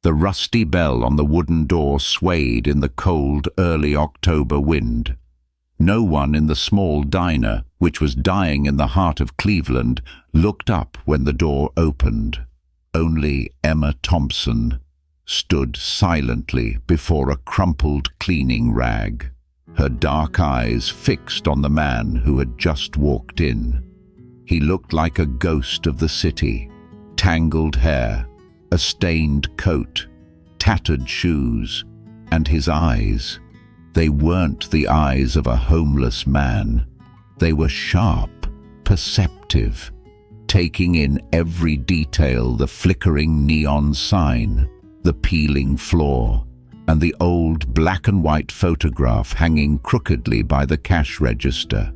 The rusty bell on the wooden door swayed in the cold, early October wind. No one in the small diner, which was dying in the heart of Cleveland, looked up when the door opened. Only Emma Thompson stood silently before a crumpled cleaning rag, her dark eyes fixed on the man who had just walked in. He looked like a ghost of the city. Tangled hair, a stained coat, tattered shoes, and his eyes. They weren't the eyes of a homeless man. They were sharp, perceptive, taking in every detail: the flickering neon sign, the peeling floor, and the old black and white photograph hanging crookedly by the cash register.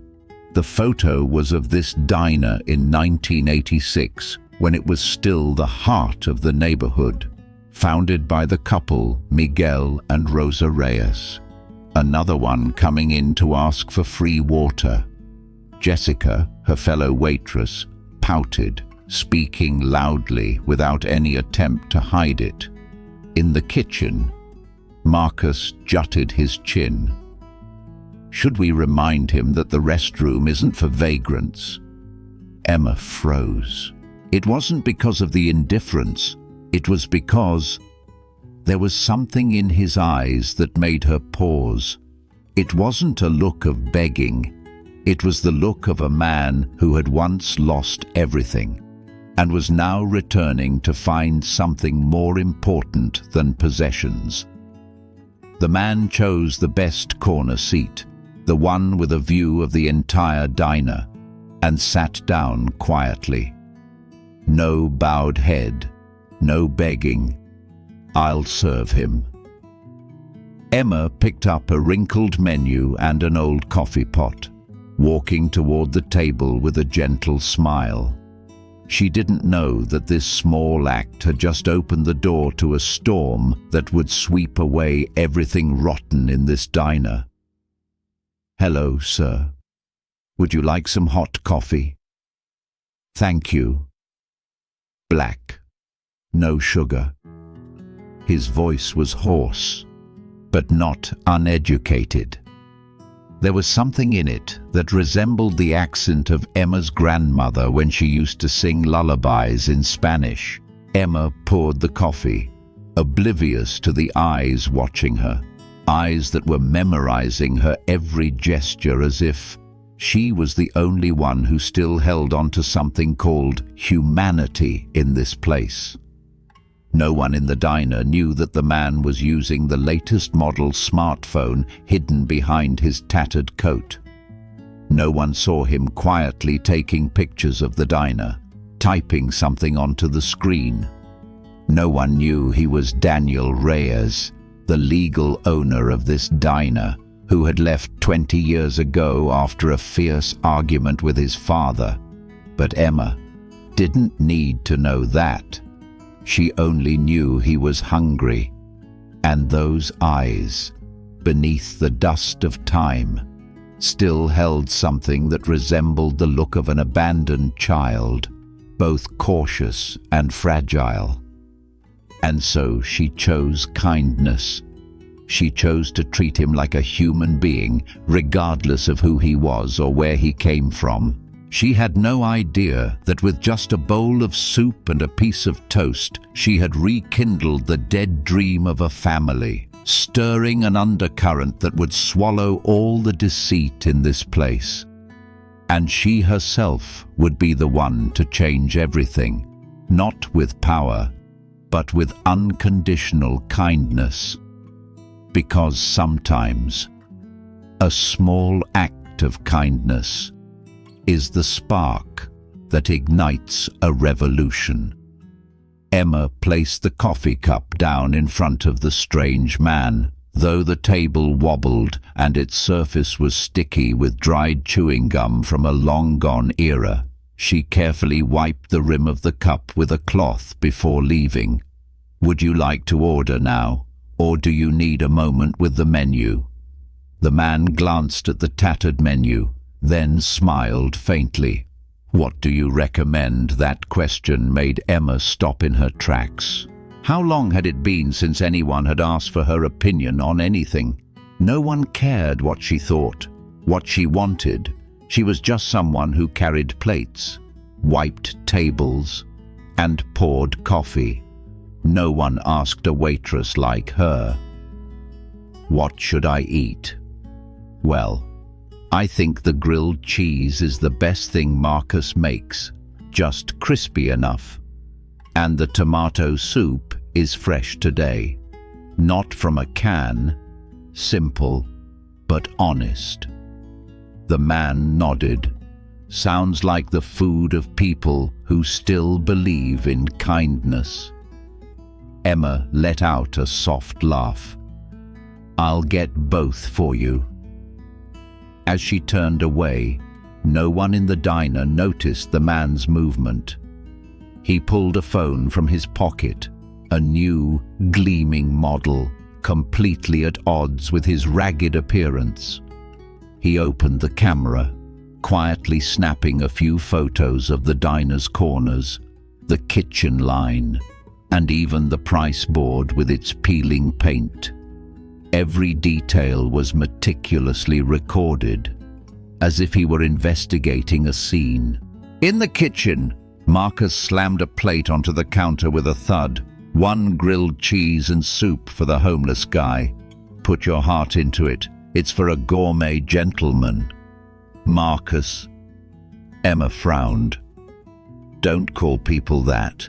The photo was of this diner in 1986, when it was still the heart of the neighborhood, founded by the couple Miguel and Rosa Reyes. Another one coming in to ask for free water. Jessica, her fellow waitress, pouted, speaking loudly without any attempt to hide it. In the kitchen, Marcus jutted his chin. Should we remind him that the restroom isn't for vagrants? Emma froze. It wasn't because of the indifference. It was because there was something in his eyes that made her pause. It wasn't a look of begging. It was the look of a man who had once lost everything and was now returning to find something more important than possessions. The man chose the best corner seat, the one with a view of the entire diner, and sat down quietly. No bowed head, no begging. I'll serve him. Emma picked up a wrinkled menu and an old coffee pot, walking toward the table with a gentle smile. She didn't know that this small act had just opened the door to a storm that would sweep away everything rotten in this diner. "Hello, sir. Would you like some hot coffee?" "Thank you." "Black. No sugar." His voice was hoarse, but not uneducated. There was something in it that resembled the accent of Emma's grandmother when she used to sing lullabies in Spanish. Emma poured the coffee, oblivious to the eyes watching her, eyes that were memorizing her every gesture as if she was the only one who still held on to something called humanity in this place. No one in the diner knew that the man was using the latest model smartphone hidden behind his tattered coat. No one saw him quietly taking pictures of the diner, typing something onto the screen. No one knew he was Daniel Reyes, the legal owner of this diner, who had left 20 years ago after a fierce argument with his father. But Emma didn't need to know that. She only knew he was hungry, and those eyes, beneath the dust of time, still held something that resembled the look of an abandoned child, both cautious and fragile. And so she chose kindness. She chose to treat him like a human being, regardless of who he was or where he came from. She had no idea that with just a bowl of soup and a piece of toast, she had rekindled the dead dream of a family, stirring an undercurrent that would swallow all the deceit in this place. And she herself would be the one to change everything, not with power, but with unconditional kindness. Because sometimes a small act of kindness is the spark that ignites a revolution. Emma placed the coffee cup down in front of the strange man. Though the table wobbled and its surface was sticky with dried chewing gum from a long-gone era, she carefully wiped the rim of the cup with a cloth before leaving. "Would you like to order now, or do you need a moment with the menu?" The man glanced at the tattered menu, then smiled faintly. "What do you recommend?" That question made Emma stop in her tracks. How long had it been since anyone had asked for her opinion on anything? No one cared what she thought, what she wanted. She was just someone who carried plates, wiped tables, and poured coffee. No one asked a waitress like her, "What should I eat?" Well, I think the grilled cheese is the best thing Marcus makes, just crispy enough. And the tomato soup is fresh today. Not from a can, simple but honest. The man nodded. Sounds like the food of people who still believe in kindness. Emma let out a soft laugh. "I'll get both for you." As she turned away, no one in the diner noticed the man's movement. He pulled a phone from his pocket, a new, gleaming model, completely at odds with his ragged appearance. He opened the camera, quietly snapping a few photos of the diner's corners, the kitchen line, and even the price board with its peeling paint. Every detail was meticulously recorded, as if he were investigating a scene. In the kitchen, Marcus slammed a plate onto the counter with a thud. "One grilled cheese and soup for the homeless guy. Put your heart into it. It's for a gourmet gentleman." "Marcus." Emma frowned. "Don't call people that."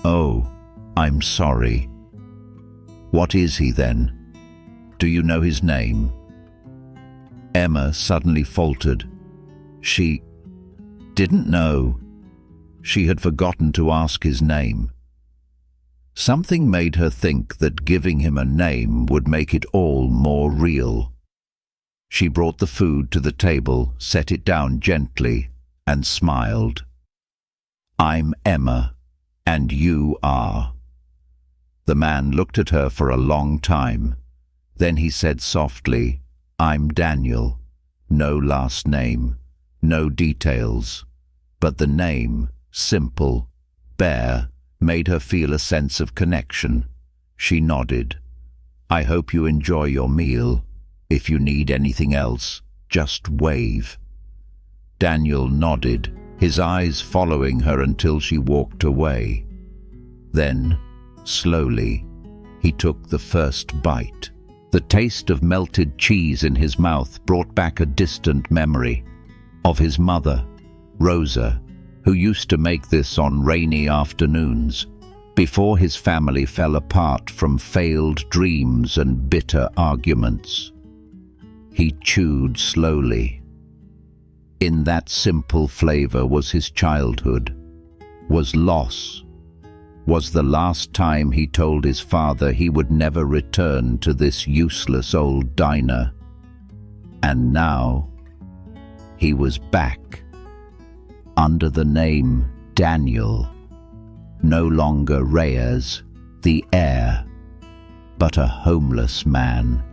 "Oh, I'm sorry." "What is he then? Do you know his name?" Emma suddenly faltered. She didn't know. She had forgotten to ask his name. Something made her think that giving him a name would make it all more real. She brought the food to the table, set it down gently, and smiled. "I'm Emma, and you are." The man looked at her for a long time. Then he said softly, "I'm Daniel." No last name, no details, but the name, simple, bare, made her feel a sense of connection. She nodded. "I hope you enjoy your meal. If you need anything else, just wave." Daniel nodded, his eyes following her until she walked away. Then, slowly, he took the first bite. The taste of melted cheese in his mouth brought back a distant memory of his mother, Rosa, who used to make this on rainy afternoons, before his family fell apart from failed dreams and bitter arguments. He chewed slowly. In that simple flavor was his childhood, was loss, was the last time he told his father he would never return to this useless old diner. And now he was back, under the name Daniel, no longer Reyes, the heir, but a homeless man,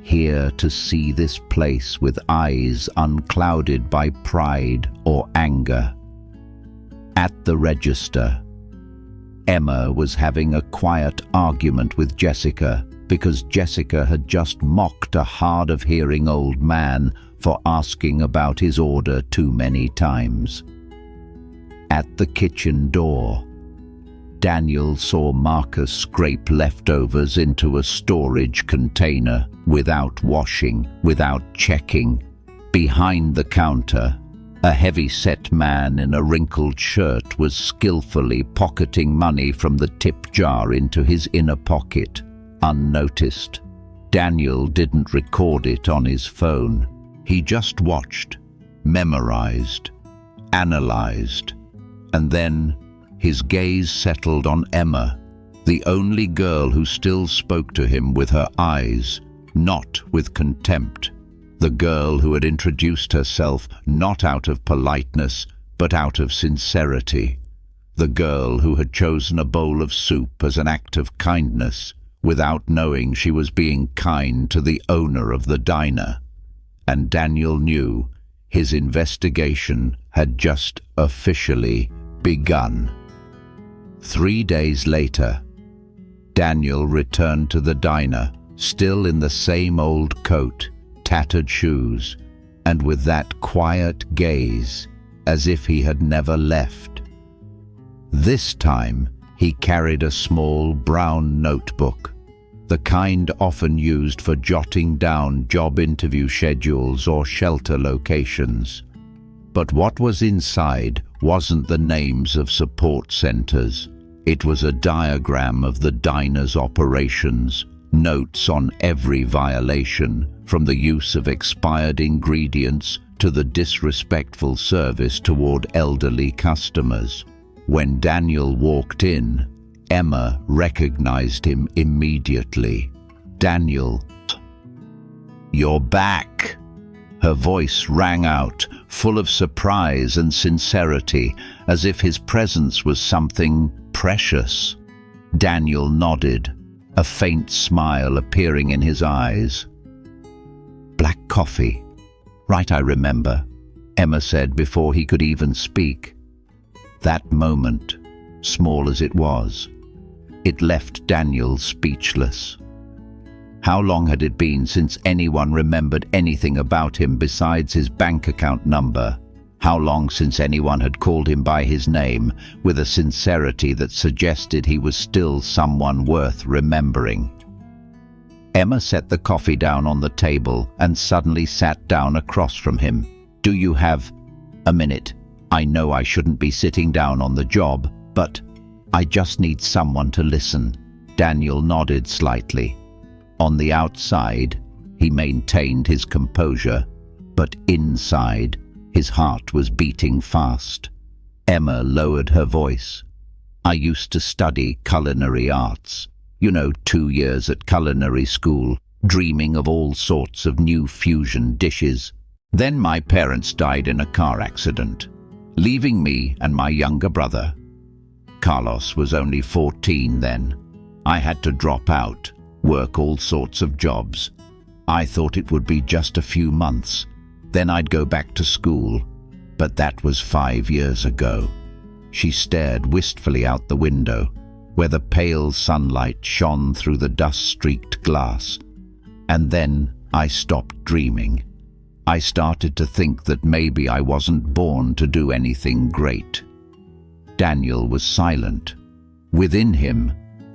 here to see this place with eyes unclouded by pride or anger. At the register, Emma was having a quiet argument with Jessica because Jessica had just mocked a hard-of-hearing old man for asking about his order too many times. At the kitchen door, Daniel saw Marcus scrape leftovers into a storage container without washing, without checking. Behind the counter, a heavy-set man in a wrinkled shirt was skillfully pocketing money from the tip jar into his inner pocket, unnoticed. Daniel didn't record it on his phone. He just watched, memorized, analyzed, and then his gaze settled on Emma, the only girl who still spoke to him with her eyes, not with contempt. The girl who had introduced herself not out of politeness, but out of sincerity. The girl who had chosen a bowl of soup as an act of kindness, without knowing she was being kind to the owner of the diner. And Daniel knew his investigation had just officially begun. 3 days later, Daniel returned to the diner, still in the same old coat, tattered shoes, and with that quiet gaze, as if he had never left. This time, he carried a small brown notebook, the kind often used for jotting down job interview schedules or shelter locations. But what was inside wasn't the names of support centers. It was a diagram of the diner's operations, notes on every violation, from the use of expired ingredients to the disrespectful service toward elderly customers. When Daniel walked in, Emma recognized him immediately. "Daniel, you're back!" Her voice rang out, full of surprise and sincerity, as if his presence was something precious. Daniel nodded, a faint smile appearing in his eyes. "Black coffee. Right, I remember," Emma said before he could even speak. That moment, small as it was, it left Daniel speechless. How long had it been since anyone remembered anything about him besides his bank account number? How long since anyone had called him by his name with a sincerity that suggested he was still someone worth remembering? Emma set the coffee down on the table and suddenly sat down across from him. "Do you have a minute? I know I shouldn't be sitting down on the job, but I just need someone to listen." Daniel nodded slightly. On the outside, he maintained his composure, but inside, his heart was beating fast. Emma lowered her voice. "I used to study culinary arts. 2 years at culinary school, dreaming of all sorts of new fusion dishes. Then my parents died in a car accident, leaving me and my younger brother. Carlos was only 14 then. I had to drop out, work all sorts of jobs. I thought it would be just a few months, then I'd go back to school. But that was 5 years ago." She stared wistfully out the window, where the pale sunlight shone through the dust-streaked glass. "And then I stopped dreaming. I started to think that maybe I wasn't born to do anything great." Daniel was silent. Within him,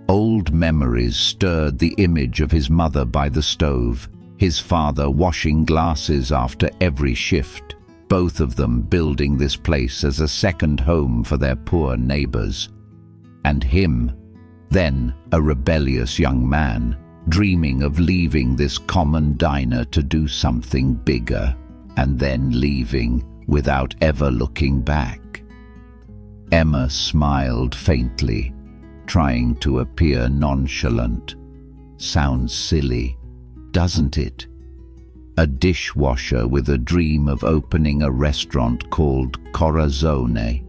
old memories stirred the image of his mother by the stove, his father washing glasses after every shift, both of them building this place as a second home for their poor neighbors. And him, then a rebellious young man, dreaming of leaving this common diner to do something bigger, and then leaving without ever looking back. Emma smiled faintly, trying to appear nonchalant. "Sounds silly, doesn't it? A dishwasher with a dream of opening a restaurant called Corazone,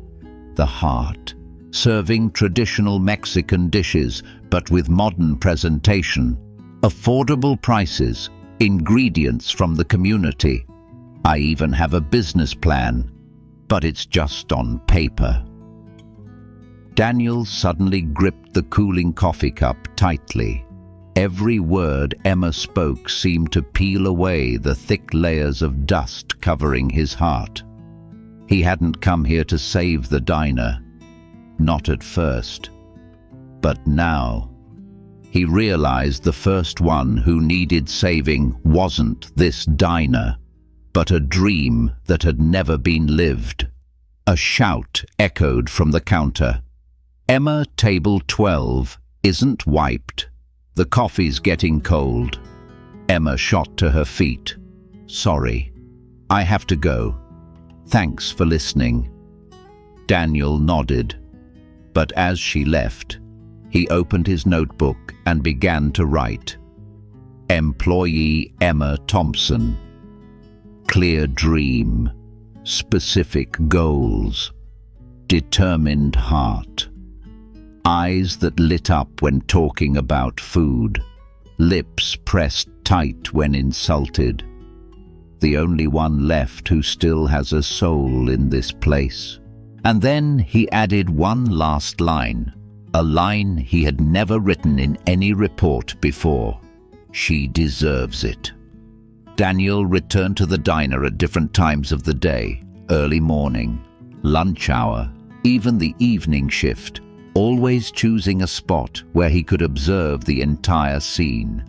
the Heart, serving traditional Mexican dishes but with modern presentation, affordable prices, ingredients from the community. I even have a business plan, but it's just on paper." Daniel suddenly gripped the cooling coffee cup tightly. Every word Emma spoke seemed to peel away the thick layers of dust covering his heart. He hadn't come here to save the diner. Not at first. But now, he realized the first one who needed saving wasn't this diner, but a dream that had never been lived. A shout echoed from the counter. "Emma, table 12, isn't wiped. The coffee's getting cold." Emma shot to her feet. "Sorry, I have to go. Thanks for listening." Daniel nodded, but as she left, he opened his notebook and began to write. Employee Emma Thompson. Clear dream. Specific goals. Determined heart. Eyes that lit up when talking about food. Lips pressed tight when insulted. The only one left who still has a soul in this place. And then he added one last line. a line he had never written in any report before. She deserves it. Daniel returned to the diner at different times of the day, early morning, lunch hour, even the evening shift, always choosing a spot where he could observe the entire scene.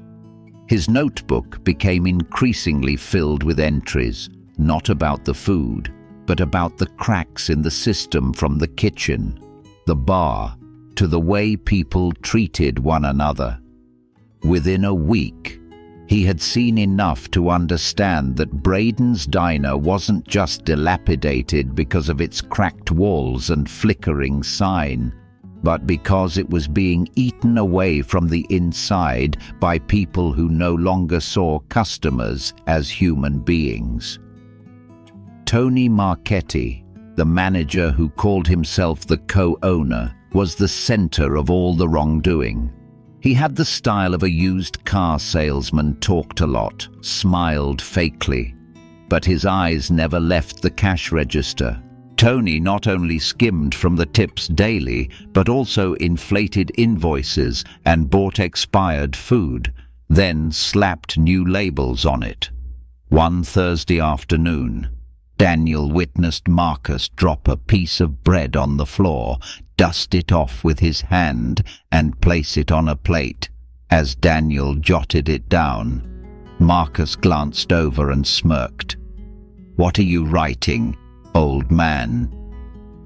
His notebook became increasingly filled with entries, not about the food, but about the cracks in the system from the kitchen, the bar, to the way people treated one another. Within a week, he had seen enough to understand that Braden's diner wasn't just dilapidated because of its cracked walls and flickering sign, but because it was being eaten away from the inside by people who no longer saw customers as human beings. Tony Marchetti, the manager who called himself the co-owner, was the center of all the wrongdoing. He had the style of a used car salesman, talked a lot, smiled fakely, but his eyes never left the cash register. Tony not only skimmed from the tips daily, but also inflated invoices and bought expired food, then slapped new labels on it. One Thursday afternoon, Daniel witnessed Marcus drop a piece of bread on the floor, dust it off with his hand, and place it on a plate. As Daniel jotted it down, Marcus glanced over and smirked. "What are you writing, old man?"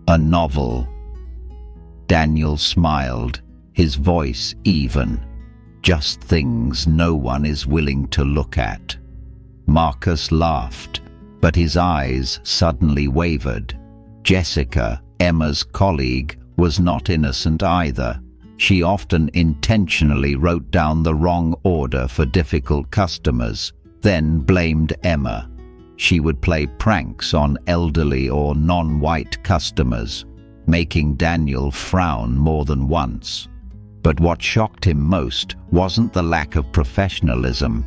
"A novel." Daniel smiled, his voice even. "Just things no one is willing to look at." Marcus laughed, but his eyes suddenly wavered. Jessica, Emma's colleague, was not innocent either. She often intentionally wrote down the wrong order for difficult customers, then blamed Emma. She would play pranks on elderly or non-white customers, making Daniel frown more than once. But what shocked him most wasn't the lack of professionalism,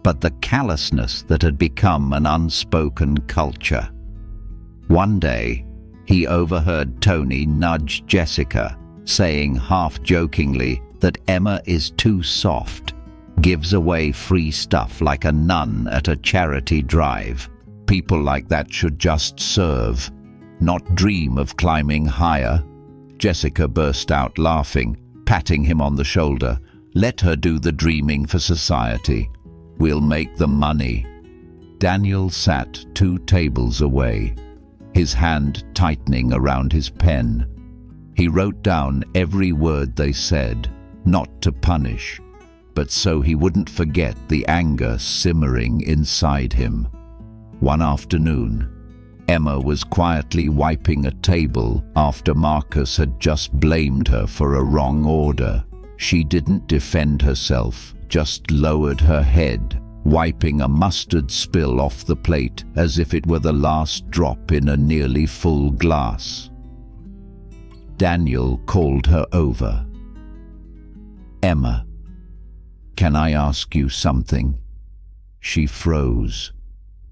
but the callousness that had become an unspoken culture. One day, he overheard Tony nudge Jessica, saying half-jokingly that Emma is too soft, gives away free stuff like a nun at a charity drive. People like that should just serve, not dream of climbing higher. Jessica burst out laughing, patting him on the shoulder. "Let her do the dreaming for society. We'll make the money." Daniel sat 2 tables away, his hand tightening around his pen. He wrote down every word they said, not to punish, but so he wouldn't forget the anger simmering inside him. One afternoon, Emma was quietly wiping a table after Marcus had just blamed her for a wrong order. She didn't defend herself, just lowered her head, wiping a mustard spill off the plate as if it were the last drop in a nearly full glass. Daniel called her over. "Emma, can I ask you something?" She froze,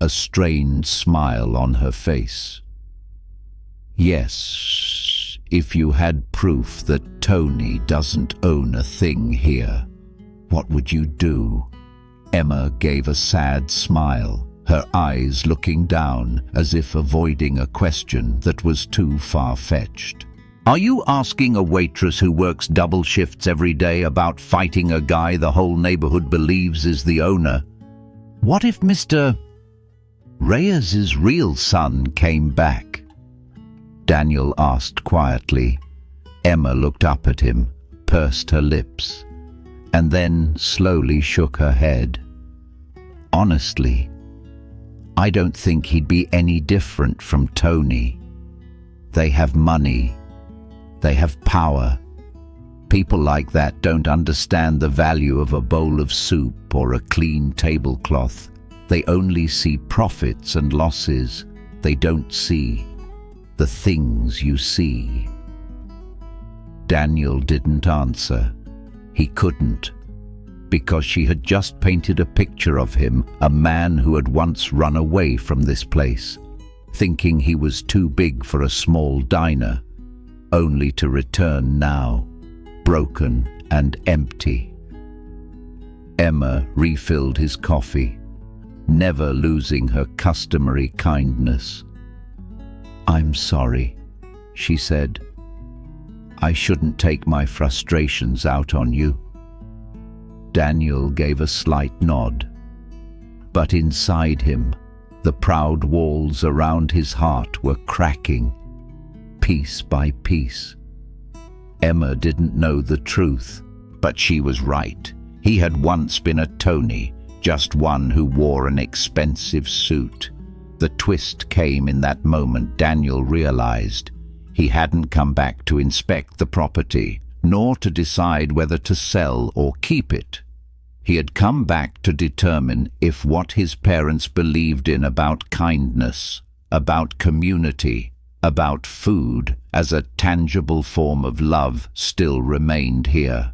a strained smile on her face. "Yes, if you had proof that Tony doesn't own a thing here, what would you do?" Emma gave a sad smile, her eyes looking down as if avoiding a question that was too far-fetched. "Are you asking a waitress who works double shifts every day about fighting a guy the whole neighborhood believes is the owner? What if Mr. Reyes's real son came back?" Daniel asked quietly. Emma looked up at him, pursed her lips, and then slowly shook her head. "Honestly, I don't think he'd be any different from Tony. They have money. They have power. People like that don't understand the value of a bowl of soup or a clean tablecloth. They only see profits and losses. They don't see the things you see." Daniel didn't answer. He couldn't, because she had just painted a picture of him, a man who had once run away from this place, thinking he was too big for a small diner, only to return now, broken and empty. Emma refilled his coffee, never losing her customary kindness. "I'm sorry," she said. "I shouldn't take my frustrations out on you." Daniel gave a slight nod, but inside him, the proud walls around his heart were cracking, piece by piece. Emma didn't know the truth, but she was right. He had once been a Tony, just one who wore an expensive suit. The twist came in that moment Daniel realized he hadn't come back to inspect the property, nor to decide whether to sell or keep it. He had come back to determine if what his parents believed in about kindness, about community, about food as a tangible form of love still remained here.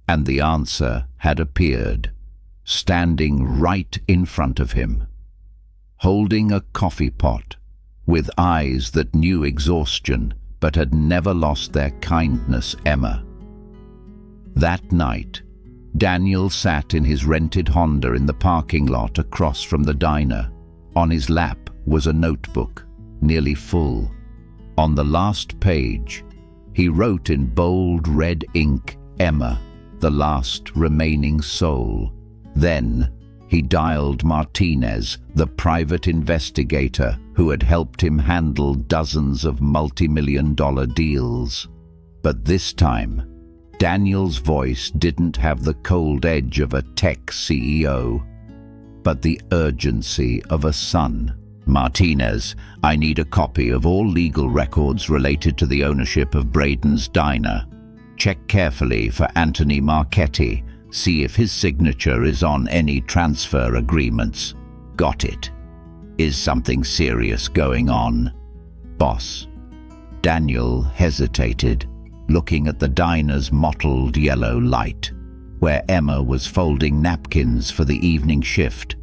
And the answer had appeared, standing right in front of him, holding a coffee pot, with eyes that knew exhaustion but had never lost their kindness. Emma. That night, Daniel sat in his rented Honda in the parking lot across from the diner. On his lap was a notebook, nearly full. On the last page, he wrote in bold red ink, "Emma, the last remaining soul." Then he dialed Martinez, the private investigator who had helped him handle dozens of multi-million-dollar deals. But this time, Daniel's voice didn't have the cold edge of a tech CEO, but the urgency of a son. "Martinez, I need a copy of all legal records related to the ownership of Braden's Diner. Check carefully for Anthony Marchetti. See if his signature is on any transfer agreements." "Got it. Is something serious going on?" "Boss." Daniel hesitated, looking at the diner's mottled yellow light, where Emma was folding napkins for the evening shift.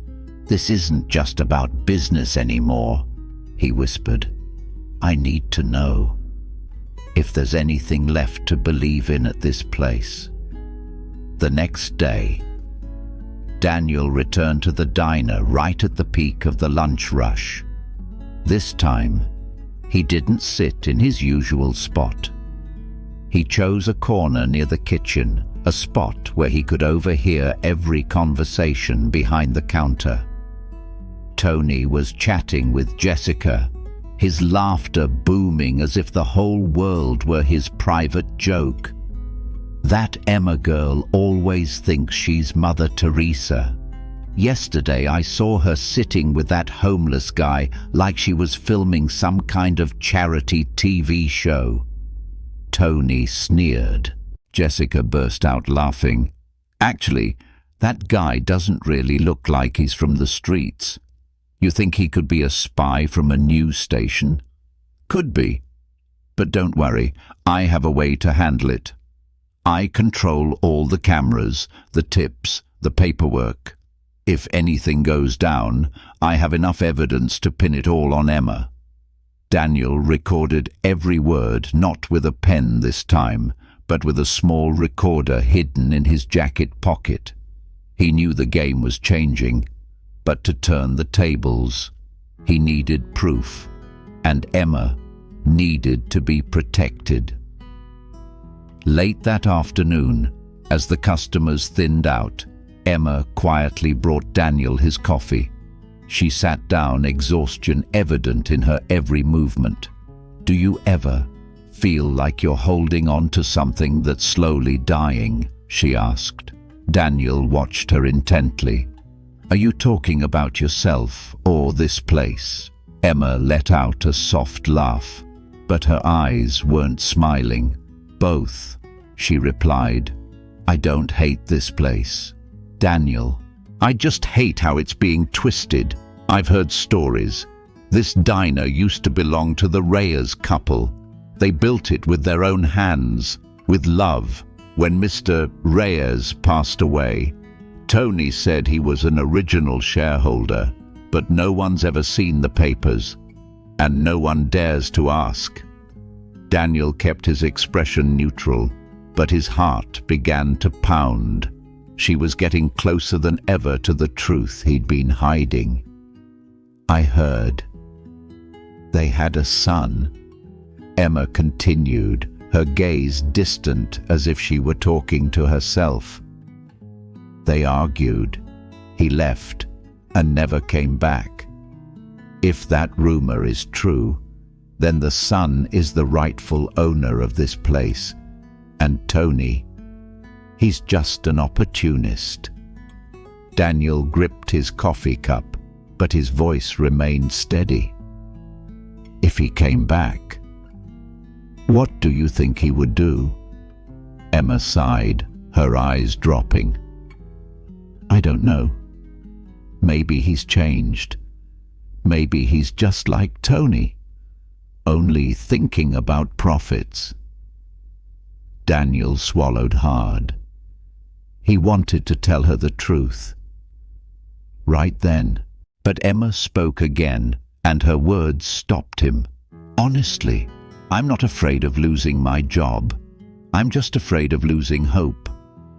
"This isn't just about business anymore," he whispered. "I need to know if there's anything left to believe in at this place." The next day, Daniel returned to the diner right at the peak of the lunch rush. This time, he didn't sit in his usual spot. He chose a corner near the kitchen, a spot where he could overhear every conversation behind the counter. Tony was chatting with Jessica, his laughter booming as if the whole world were his private joke. "That Emma girl always thinks she's Mother Teresa. Yesterday I saw her sitting with that homeless guy like she was filming some kind of charity TV show." Tony sneered. Jessica burst out laughing. "Actually, that guy doesn't really look like he's from the streets. You think he could be a spy from a news station?" "Could be. But don't worry, I have a way to handle it. I control all the cameras, the tips, the paperwork. If anything goes down, I have enough evidence to pin it all on Emma." Daniel recorded every word, not with a pen this time, but with a small recorder hidden in his jacket pocket. He knew the game was changing, but to turn the tables, he needed proof, and Emma needed to be protected. Late that afternoon, as the customers thinned out, Emma quietly brought Daniel his coffee. She sat down, exhaustion evident in her every movement. "Do you ever feel like you're holding on to something that's slowly dying?" she asked. Daniel watched her intently. "Are you talking about yourself or this place?" Emma let out a soft laugh, but her eyes weren't smiling. "Both," she replied. "I don't hate this place, Daniel. I just hate how it's being twisted. I've heard stories. This diner used to belong to the Reyes couple. They built it with their own hands, with love. When Mr. Reyes passed away, Tony said he was an original shareholder, but no one's ever seen the papers, and no one dares to ask." Daniel kept his expression neutral. but his heart began to pound. She was getting closer than ever to the truth he'd been hiding. "I heard. They had a son," Emma continued, her gaze distant as if she were talking to herself. "They argued. He left and never came back. If that rumor is true, then the son is the rightful owner of this place. And Tony, he's just an opportunist." Daniel gripped his coffee cup, but his voice remained steady. "If he came back, what do you think he would do?" Emma sighed, her eyes dropping. "I don't know. Maybe he's changed. Maybe he's just like Tony, only thinking about profits." Daniel swallowed hard. He wanted to tell her the truth right then, but Emma spoke again, and her words stopped him. "Honestly, I'm not afraid of losing my job. I'm just afraid of losing hope,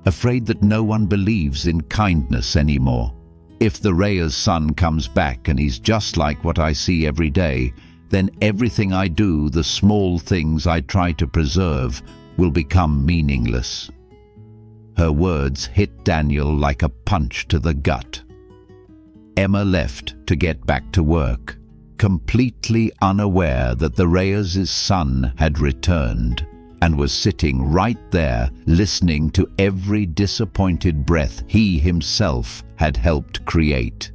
afraid that no one believes in kindness anymore. If the Reyes son comes back and he's just like what I see every day, then everything I do, the small things I try to preserve, will become meaningless." Her words hit Daniel like a punch to the gut. Emma left to get back to work, completely unaware that the Reyes' son had returned and was sitting right there listening to every disappointed breath he himself had helped create.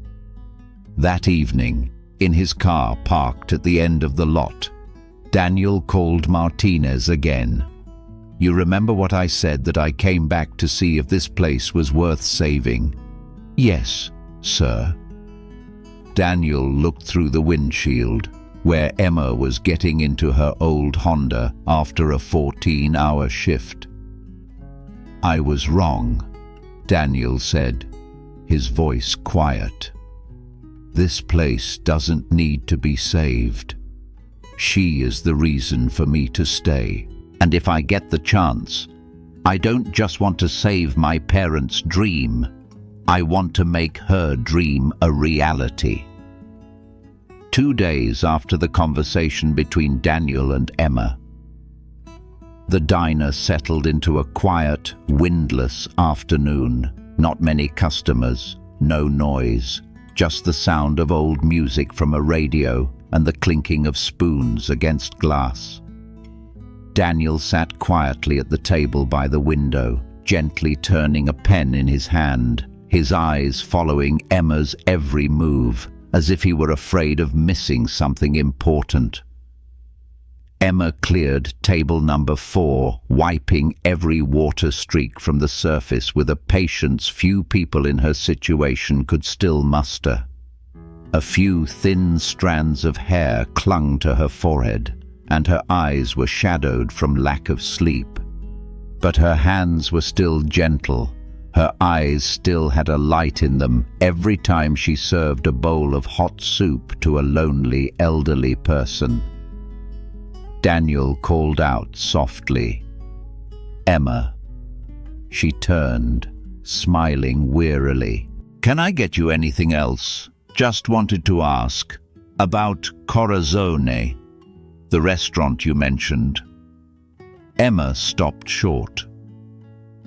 That evening, in his car parked at the end of the lot, Daniel called Martinez again. "You remember what I said, that I came back to see if this place was worth saving?" "Yes, sir." Daniel looked through the windshield, where Emma was getting into her old Honda after a 14-hour shift. "I was wrong," Daniel said, his voice quiet. "This place doesn't need to be saved. She is the reason for me to stay. And if I get the chance, I don't just want to save my parents' dream. I want to make her dream a reality." 2 days after the conversation between Daniel and Emma, the diner settled into a quiet, windless afternoon. Not many customers, no noise, just the sound of old music from a radio and the clinking of spoons against glass. Daniel sat quietly at the table by the window, gently turning a pen in his hand, his eyes following Emma's every move, as if he were afraid of missing something important. Emma cleared table number 4, wiping every water streak from the surface with a patience few people in her situation could still muster. A few thin strands of hair clung to her forehead, and her eyes were shadowed from lack of sleep. But her hands were still gentle. Her eyes still had a light in them every time she served a bowl of hot soup to a lonely elderly person. Daniel called out softly, "Emma." She turned, smiling wearily. "Can I get you anything else? Just wanted to ask about Corazzone, the restaurant you mentioned." Emma stopped short.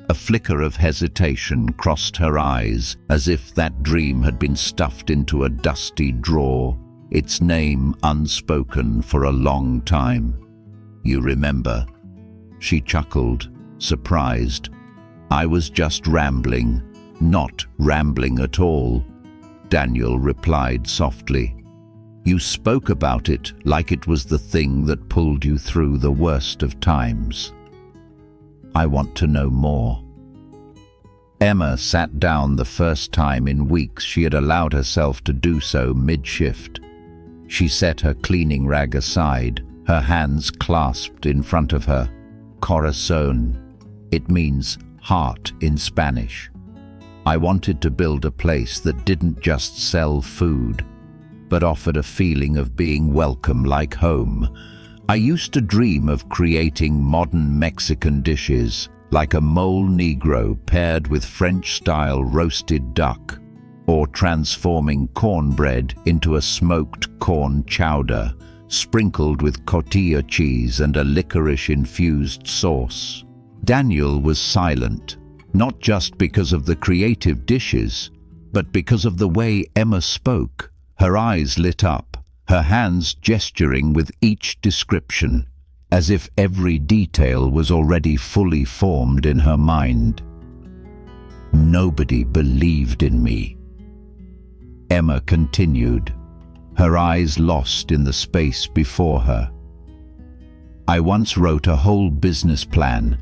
A flicker of hesitation crossed her eyes, as if that dream had been stuffed into a dusty drawer, its name unspoken for a long time. "You remember?" She chuckled, surprised. "I was just rambling." "Not rambling at all," Daniel replied softly. "You spoke about it like it was the thing that pulled you through the worst of times. I want to know more." Emma sat down the first time in weeks she had allowed herself to do so mid-shift. She set her cleaning rag aside, her hands clasped in front of her. Corazón. It means heart in Spanish. I wanted to build a place that didn't just sell food, but offered a feeling of being welcome like home. I used to dream of creating modern Mexican dishes, like a mole Negro paired with French-style roasted duck, or transforming cornbread into a smoked corn chowder, sprinkled with cotija cheese and a licorice-infused sauce. Daniel was silent, not just because of the creative dishes, but because of the way Emma spoke. Her eyes lit up, her hands gesturing with each description, as if every detail was already fully formed in her mind. Nobody believed in me. Emma continued, her eyes lost in the space before her. I once wrote a whole business plan.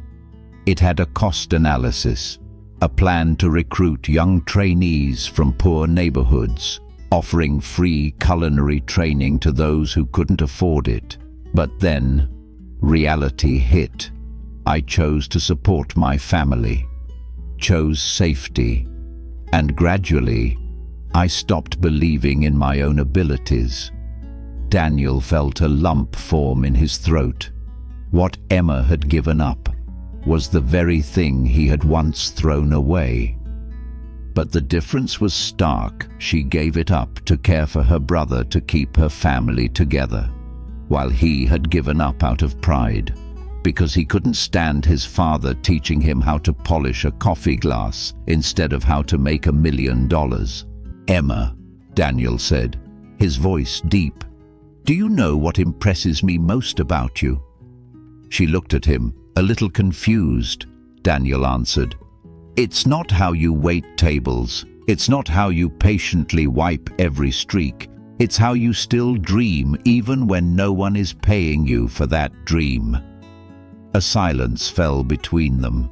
It had a cost analysis, a plan to recruit young trainees from poor neighborhoods, offering free culinary training to those who couldn't afford it. But then, reality hit. I chose to support my family, chose safety, and gradually, I stopped believing in my own abilities. Daniel felt a lump form in his throat. What Emma had given up was the very thing he had once thrown away. But the difference was stark. She gave it up to care for her brother, to keep her family together, while he had given up out of pride, because he couldn't stand his father teaching him how to polish a coffee glass instead of how to make $1 million. Emma, Daniel said, his voice deep, do you know what impresses me most about you? She looked at him, a little confused. Daniel answered, it's not how you wait tables. It's not how you patiently wipe every streak. It's how you still dream even when no one is paying you for that dream. A silence fell between them.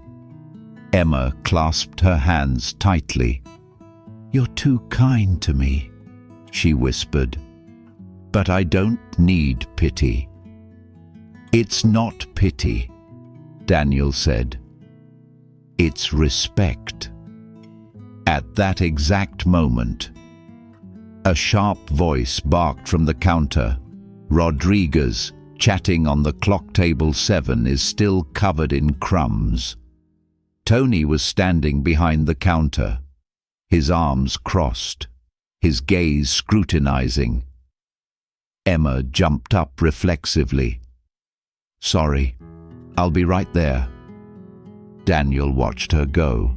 Emma clasped her hands tightly. You're too kind to me, she whispered. But I don't need pity. It's not pity, Daniel said. It's respect. At that exact moment, a sharp voice barked from the counter. Rodriguez, chatting on the clock table 7, is still covered in crumbs. Tony was standing behind the counter, his arms crossed, his gaze scrutinizing. Emma jumped up reflexively. Sorry, I'll be right there. Daniel watched her go,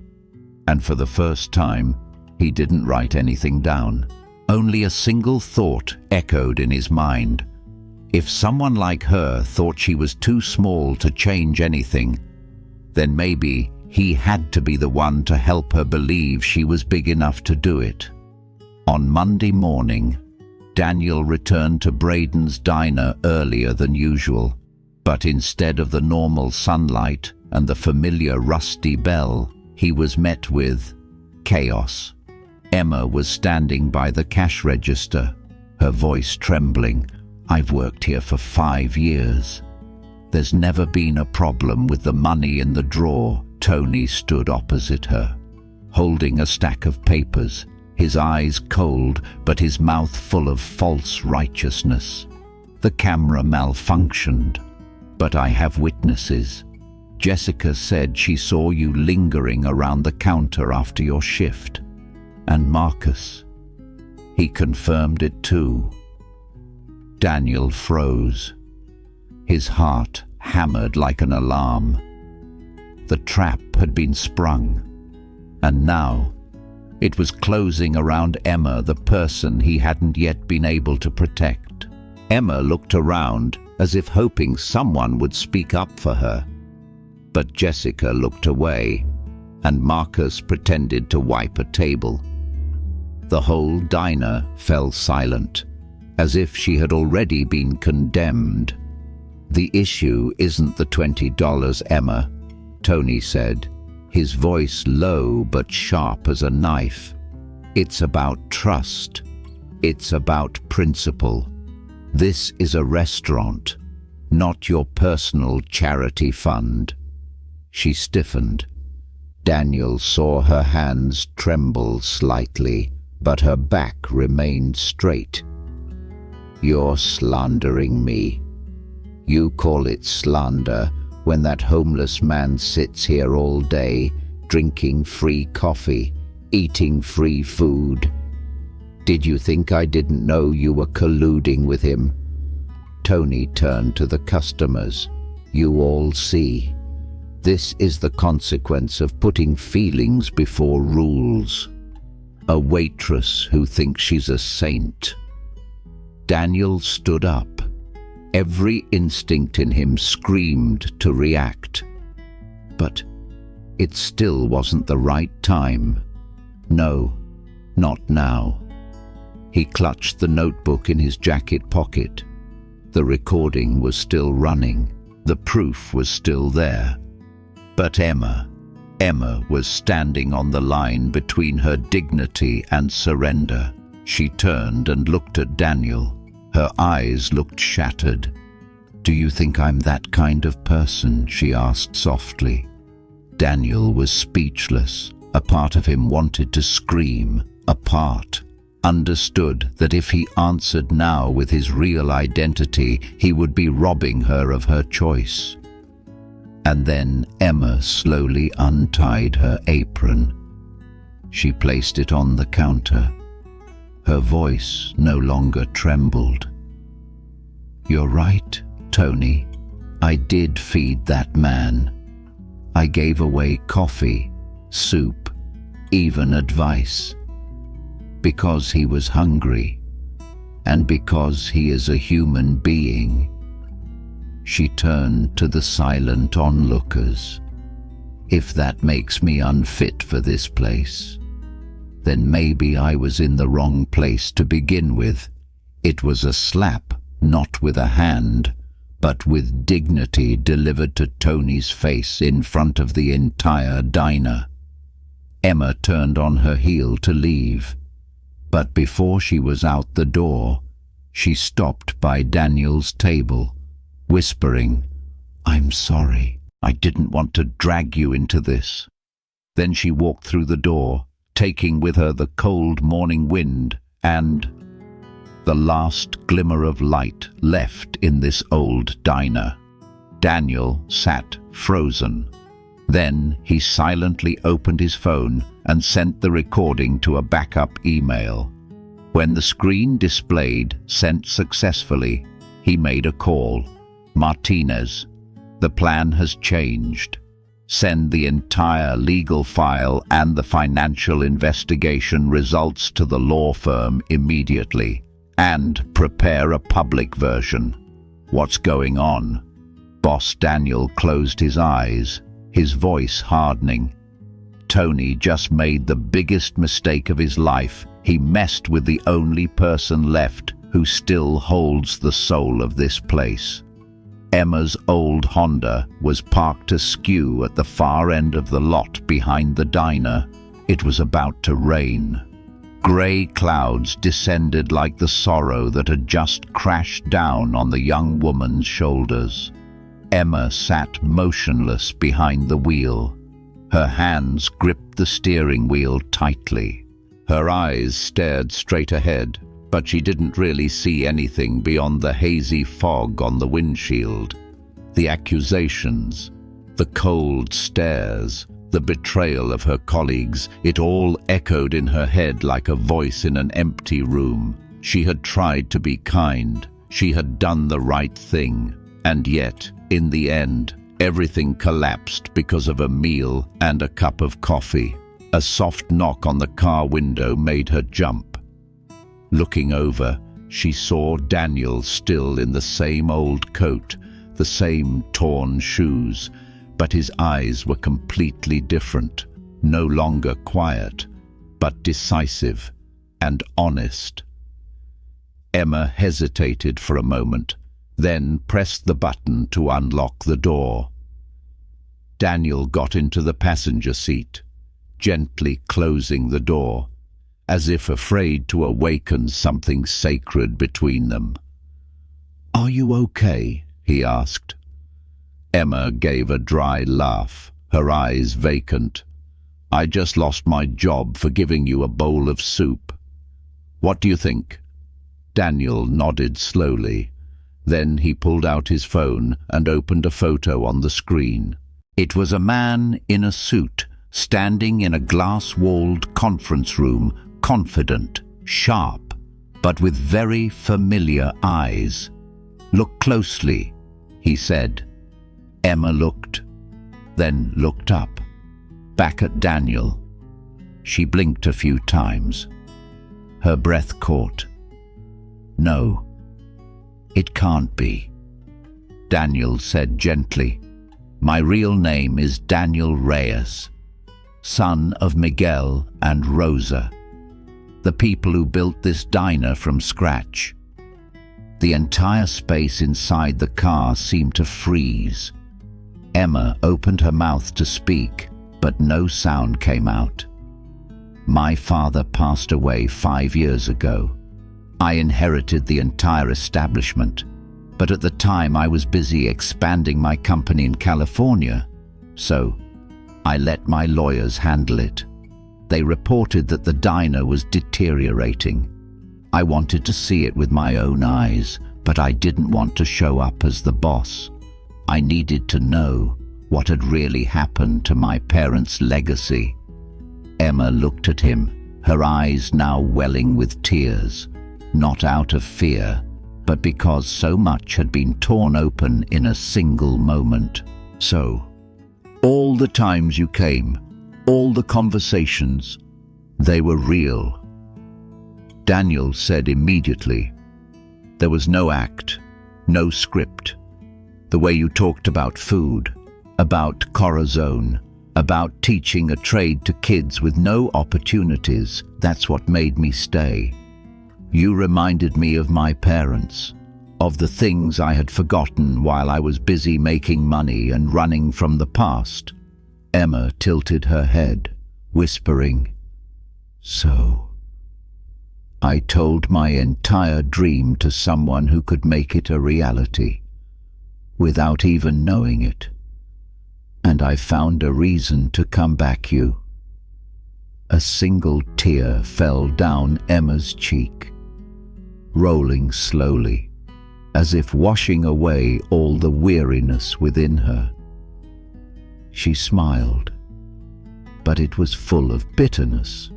and for the first time, he didn't write anything down. Only a single thought echoed in his mind. If someone like her thought she was too small to change anything, then maybe he had to be the one to help her believe she was big enough to do it. On Monday morning, Daniel returned to Braden's diner earlier than usual, but instead of the normal sunlight and the familiar rusty bell, he was met with chaos. Emma was standing by the cash register, her voice trembling. I've worked here for 5 years. There's never been a problem with the money in the drawer. Tony stood opposite her, holding a stack of papers, his eyes cold but his mouth full of false righteousness. The camera malfunctioned, but I have witnesses. Jessica said she saw you lingering around the counter after your shift. And Marcus, he confirmed it too. Daniel froze. His heart hammered like an alarm. The trap had been sprung, and now it was closing around Emma, the person he hadn't yet been able to protect. Emma looked around as if hoping someone would speak up for her. But Jessica looked away, and Marcus pretended to wipe a table. The whole diner fell silent, as if she had already been condemned. The issue isn't the $20, Emma, Tony said, his voice low but sharp as a knife. It's about trust. It's about principle. This is a restaurant, not your personal charity fund. She stiffened. Daniel saw her hands tremble slightly, but her back remained straight. You're slandering me. You call it slander, when that homeless man sits here all day, drinking free coffee, eating free food? Did you think I didn't know you were colluding with him?" Tony turned to the customers. "You all see. This is the consequence of putting feelings before rules. A waitress who thinks she's a saint." Daniel stood up. Every instinct in him screamed to react. But it still wasn't the right time. No, not now. He clutched the notebook in his jacket pocket. The recording was still running. The proof was still there. But Emma was standing on the line between her dignity and surrender. She turned and looked at Daniel. Her eyes looked shattered. "Do you think I'm that kind of person?" she asked softly. Daniel was speechless. A part of him wanted to scream. A part understood that if he answered now with his real identity, he would be robbing her of her choice. And then Emma slowly untied her apron. She placed it on the counter. Her voice no longer trembled. "You're right, Tony. I did feed that man. I gave away coffee, soup, even advice. Because he was hungry, and because he is a human being." She turned to the silent onlookers. "If that makes me unfit for this place, then maybe I was in the wrong place to begin with." It was a slap, not with a hand, but with dignity delivered to Tony's face in front of the entire diner. Emma turned on her heel to leave, but before she was out the door, she stopped by Daniel's table, whispering, "I'm sorry. I didn't want to drag you into this." Then she walked through the door, taking with her the cold morning wind and the last glimmer of light left in this old diner. Daniel sat frozen. Then he silently opened his phone and sent the recording to a backup email. When the screen displayed "sent successfully," he made a call. "Martinez, the plan has changed. Send the entire legal file and the financial investigation results to the law firm immediately, and prepare a public version." "What's going on?" Boss Daniel closed his eyes, his voice hardening. Tony just made the biggest mistake of his life. He messed with the only person left who still holds the soul of this place. Emma's old Honda was parked askew at the far end of the lot behind the diner. It was about to rain. Grey clouds descended like the sorrow that had just crashed down on the young woman's shoulders. Emma sat motionless behind the wheel. Her hands gripped the steering wheel tightly. Her eyes stared straight ahead, but she didn't really see anything beyond the hazy fog on the windshield. The accusations, the cold stares, the betrayal of her colleagues, it all echoed in her head like a voice in an empty room. She had tried to be kind. She had done the right thing. And yet, in the end, everything collapsed because of a meal and a cup of coffee. A soft knock on the car window made her jump. Looking over, she saw Daniel still in the same old coat, the same torn shoes, but his eyes were completely different, no longer quiet, but decisive and honest. Emma hesitated for a moment, then pressed the button to unlock the door. Daniel got into the passenger seat, gently closing the door, as if afraid to awaken something sacred between them. "Are you okay?" he asked. Emma gave a dry laugh, her eyes vacant. "I just lost my job for giving you a bowl of soup. What do you think?" Daniel nodded slowly. Then he pulled out his phone and opened a photo on the screen. It was a man in a suit, standing in a glass-walled conference room, confident, sharp, but with very familiar eyes. "Look closely," he said. Emma looked, then looked up, back at Daniel. She blinked a few times. Her breath caught. "No, it can't be." Daniel said gently, "My real name is Daniel Reyes, son of Miguel and Rosa, the people who built this diner from scratch." The entire space inside the car seemed to freeze. Emma opened her mouth to speak, but no sound came out. "My father passed away 5 years ago. I inherited the entire establishment, but at the time I was busy expanding my company in California, so I let my lawyers handle it. They reported that the diner was deteriorating. I wanted to see it with my own eyes, but I didn't want to show up as the boss. I needed to know what had really happened to my parents' legacy." Emma looked at him, her eyes now welling with tears, not out of fear, but because so much had been torn open in a single moment. "So, all the times you came, all the conversations, they were real?" Daniel said immediately. "There was no act, no script. The way you talked about food, about Corazon, about teaching a trade to kids with no opportunities, that's what made me stay. You reminded me of my parents, of the things I had forgotten while I was busy making money and running from the past." Emma tilted her head, whispering, "So, I told my entire dream to someone who could make it a reality, without even knowing it. And I found a reason to come back you." A single tear fell down Emma's cheek, rolling slowly, as if washing away all the weariness within her. She smiled, but it was full of bitterness.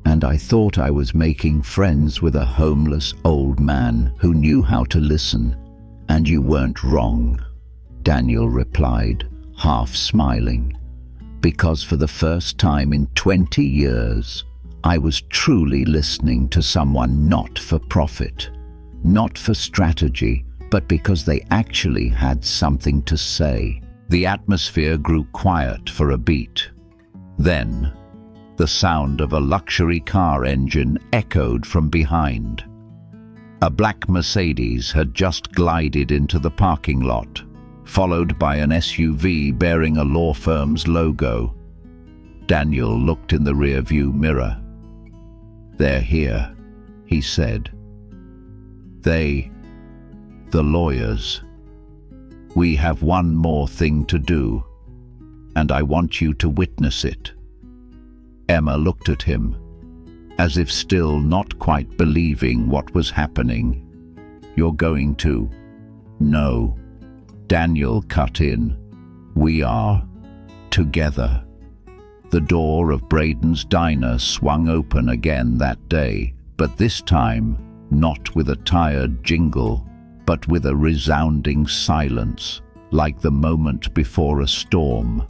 "And I thought I was making friends with a homeless old man who knew how to listen, and you weren't wrong," Daniel replied, half smiling, "because for the first time in 20 years, I was truly listening to someone not for profit, not for strategy, but because they actually had something to say." The atmosphere grew quiet for a beat. Then, the sound of a luxury car engine echoed from behind. A black Mercedes had just glided into the parking lot, followed by an SUV bearing a law firm's logo. Daniel looked in the rear-view mirror. "They're here," he said. The lawyers. We have one more thing to do, and I want you to witness it." Emma looked at him, as if still not quite believing what was happening. "You're going to—" "No," Daniel cut in. "We are together." The door of Braden's diner swung open again that day, but this time not with a tired jingle, but with a resounding silence, like the moment before a storm.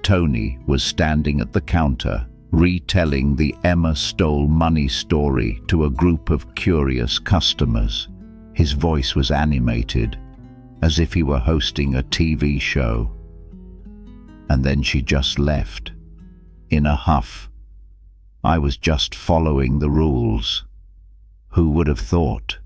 Tony was standing at the counter, retelling the Emma stole money story to a group of curious customers. His voice was animated, as if he were hosting a TV show. And then she just left, in a huff. "I was just following the rules. Who would have thought?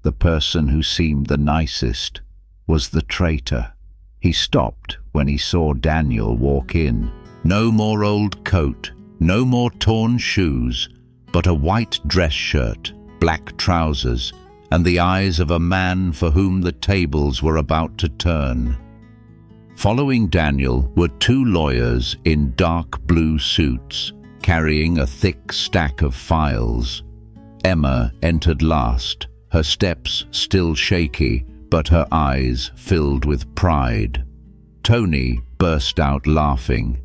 The person who seemed the nicest was the traitor." He stopped when he saw Daniel walk in. No more old coat, no more torn shoes, but a white dress shirt, black trousers, and the eyes of a man for whom the tables were about to turn. Following Daniel were 2 lawyers in dark blue suits, carrying a thick stack of files. Emma entered last, her steps still shaky, but her eyes filled with pride. Tony burst out laughing.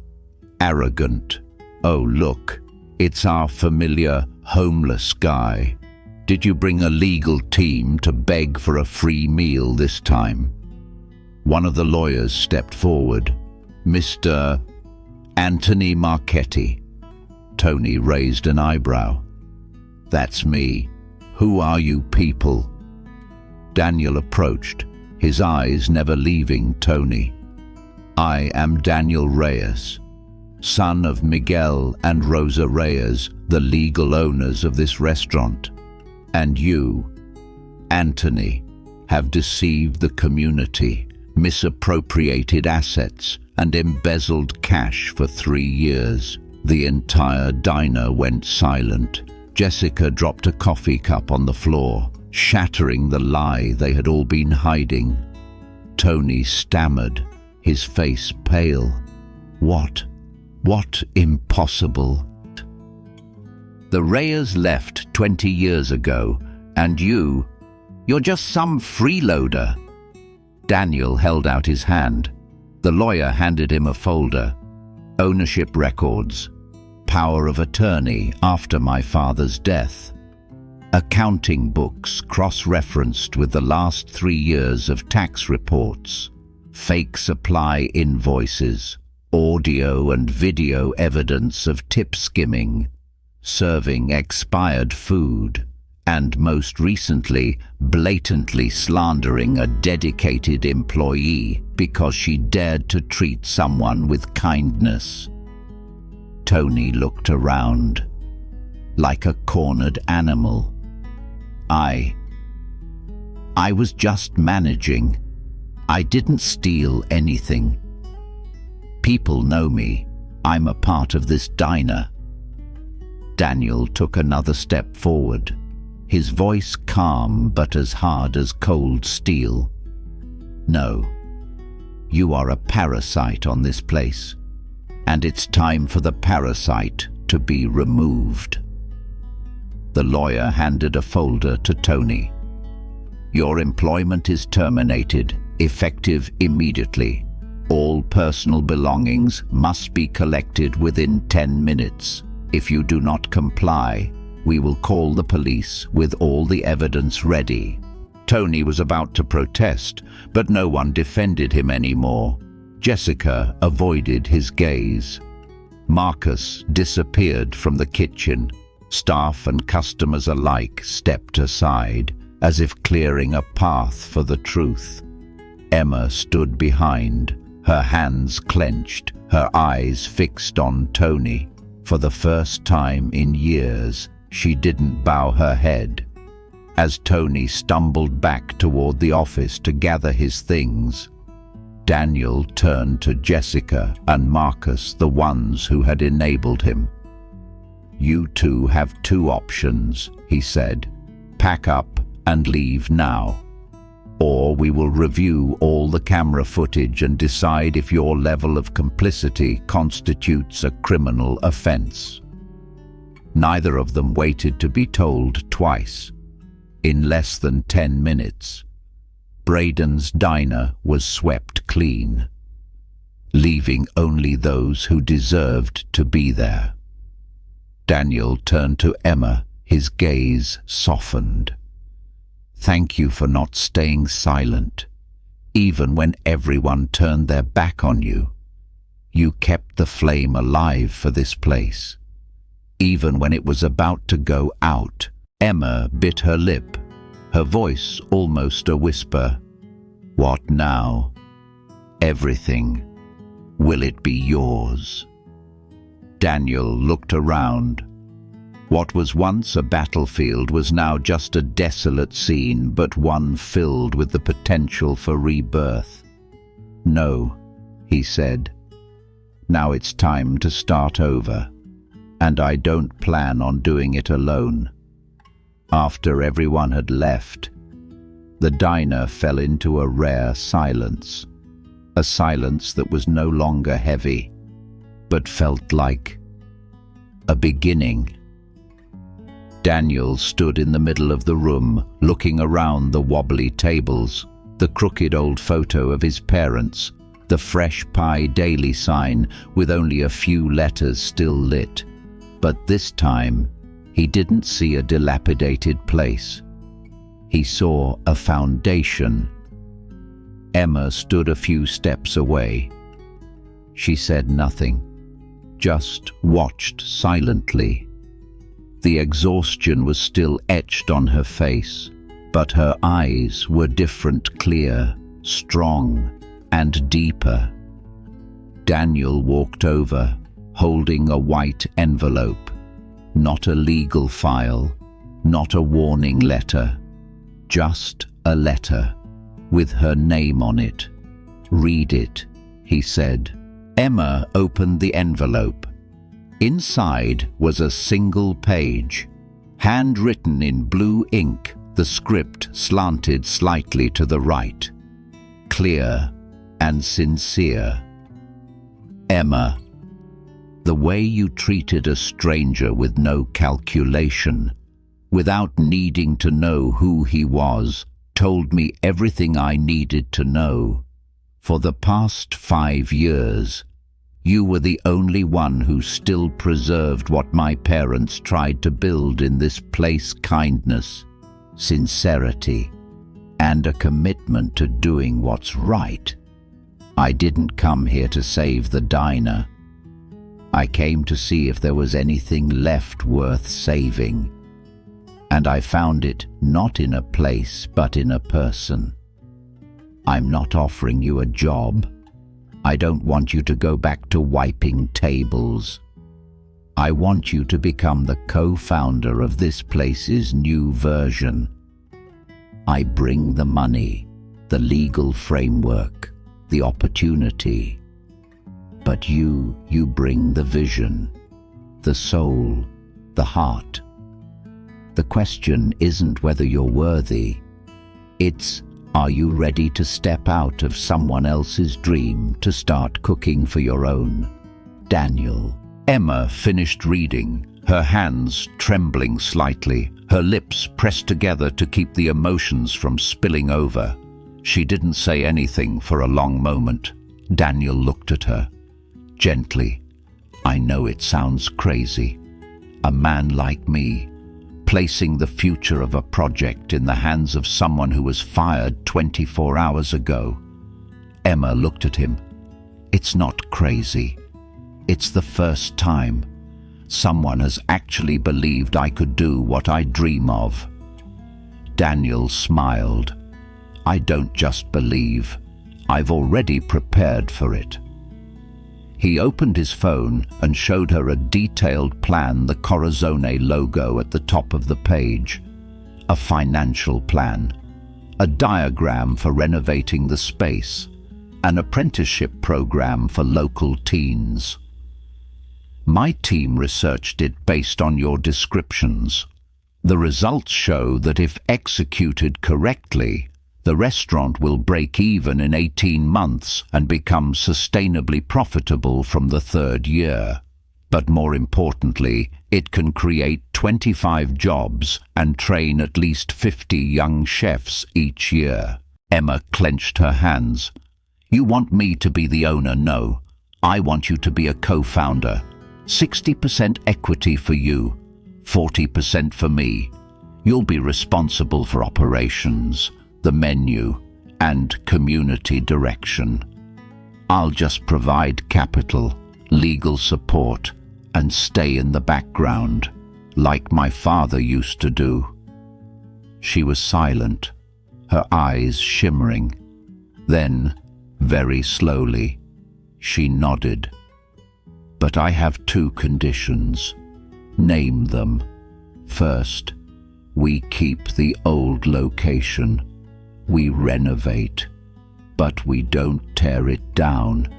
Arrogant. "Oh, look, it's our familiar homeless guy. Did you bring a legal team to beg for a free meal this time?" One of the lawyers stepped forward. "Mr. Anthony Marchetti." Tony raised an eyebrow. "That's me. Who are you people?" Daniel approached, his eyes never leaving Tony. "I am Daniel Reyes, son of Miguel and Rosa Reyes, the legal owners of this restaurant. And you, Anthony, have deceived the community, misappropriated assets, and embezzled cash for 3 years." The entire diner went silent. Jessica dropped a coffee cup on the floor, shattering the lie they had all been hiding. Tony stammered, his face pale. What impossible? "The Reyes left 20 years ago, and you're just some freeloader." Daniel held out his hand. The lawyer handed him a folder. "Ownership records. Power of attorney after my father's death. Accounting books cross-referenced with the last 3 years of tax reports. Fake supply invoices. Audio and video evidence of tip skimming. Serving expired food. And most recently, blatantly slandering a dedicated employee because she dared to treat someone with kindness." Tony looked around, like a cornered animal. I was just managing. I didn't steal anything. People know me. I'm a part of this diner." Daniel took another step forward, his voice calm but as hard as cold steel. "No, you are a parasite on this place, and it's time for the parasite to be removed." The lawyer handed a folder to Tony. "Your employment is terminated, effective immediately. All personal belongings must be collected within 10 minutes. If you do not comply, we will call the police with all the evidence ready." Tony was about to protest, but no one defended him anymore. Jessica avoided his gaze. Marcus disappeared from the kitchen. Staff and customers alike stepped aside, as if clearing a path for the truth. Emma stood behind, her hands clenched, her eyes fixed on Tony. For the first time in years, she didn't bow her head. As Tony stumbled back toward the office to gather his things, Daniel turned to Jessica and Marcus, the ones who had enabled him. "You two have 2 options," he said. "Pack up and leave now. Or we will review all the camera footage and decide if your level of complicity constitutes a criminal offense." Neither of them waited to be told twice. In less than 10 minutes, Braden's diner was swept clean, leaving only those who deserved to be there. Daniel turned to Emma, his gaze softened. "Thank you for not staying silent. Even when everyone turned their back on you, you kept the flame alive for this place. Even when it was about to go out." Emma bit her lip, her voice almost a whisper. "What now?" "Everything. Will it be yours?" Daniel looked around. What was once a battlefield was now just a desolate scene, but one filled with the potential for rebirth. "No," he said. "Now it's time to start over, and I don't plan on doing it alone." After everyone had left, the diner fell into a rare silence, a silence that was no longer heavy, but felt like a beginning. Daniel stood in the middle of the room, looking around the wobbly tables, the crooked old photo of his parents, the fresh pie daily sign with only a few letters still lit. But this time, he didn't see a dilapidated place. He saw a foundation. Emma stood a few steps away. She said nothing, just watched silently. The exhaustion was still etched on her face, but her eyes were different, clear, strong, and deeper. Daniel walked over, holding a white envelope. Not a legal file, not a warning letter, just a letter with her name on it. "Read it," he said. Emma opened the envelope. Inside was a single page. Handwritten in blue ink, the script slanted slightly to the right. Clear and sincere. "Emma, the way you treated a stranger with no calculation, without needing to know who he was, told me everything I needed to know. For the past 5 years, you were the only one who still preserved what my parents tried to build in this place: kindness, sincerity, and a commitment to doing what's right. I didn't come here to save the diner. I came to see if there was anything left worth saving. And I found it not in a place, but in a person. I'm not offering you a job. I don't want you to go back to wiping tables. I want you to become the co-founder of this place's new version. I bring the money, the legal framework, the opportunity. But you bring the vision, the soul, the heart. The question isn't whether you're worthy. It's, are you ready to step out of someone else's dream to start cooking for your own? Daniel. Emma finished reading, her hands trembling slightly, her lips pressed together to keep the emotions from spilling over. She didn't say anything for a long moment. Daniel looked at her. Gently. "I know it sounds crazy. A man like me, placing the future of a project in the hands of someone who was fired 24 hours ago." Emma looked at him. "It's not crazy. It's the first time someone has actually believed I could do what I dream of." Daniel smiled. "I don't just believe. I've already prepared for it." He opened his phone and showed her a detailed plan, the Corazone logo at the top of the page. A financial plan, a diagram for renovating the space, an apprenticeship program for local teens. "My team researched it based on your descriptions. The results show that if executed correctly, the restaurant will break even in 18 months and become sustainably profitable from the 3rd year. But more importantly, it can create 25 jobs and train at least 50 young chefs each year." Emma clenched her hands. "You want me to be the owner? No. I want you to be a co-founder. 60% equity for you, 40% for me. You'll be responsible for operations, the menu, and community direction. I'll just provide capital, legal support, and stay in the background, like my father used to do." She was silent, her eyes shimmering. Then, very slowly, she nodded. "But I have 2 conditions. Name them. First, we keep the old location. We renovate, but we don't tear it down.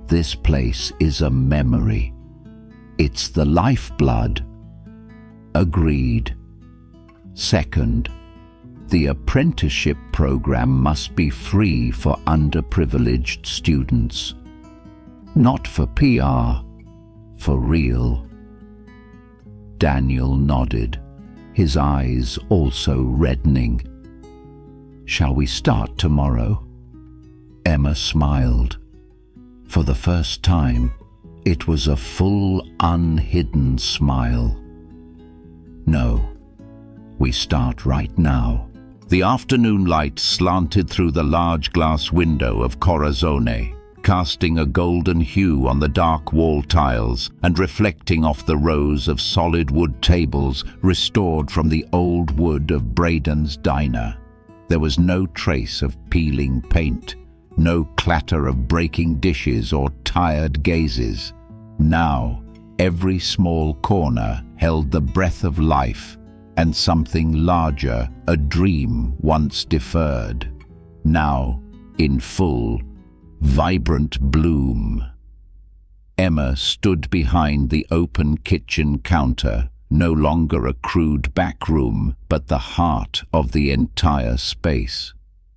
This place is a memory. It's the lifeblood." Agreed. Second, the apprenticeship program must be free for underprivileged students. Not for PR, for real. Daniel nodded. his eyes also reddening. "Shall we start tomorrow?" Emma smiled. For the first time, it was a full, unhidden smile. "No, we start right now." The afternoon light slanted through the large glass window of Corazon, casting a golden hue on the dark wall tiles and reflecting off the rows of solid wood tables restored from the old wood of Braden's diner. There was no trace of peeling paint, no clatter of breaking dishes or tired gazes. Now, every small corner held the breath of life and something larger, a dream once deferred, now in full, vibrant bloom. Emma stood behind the open kitchen counter, no longer a crude back room, but the heart of the entire space.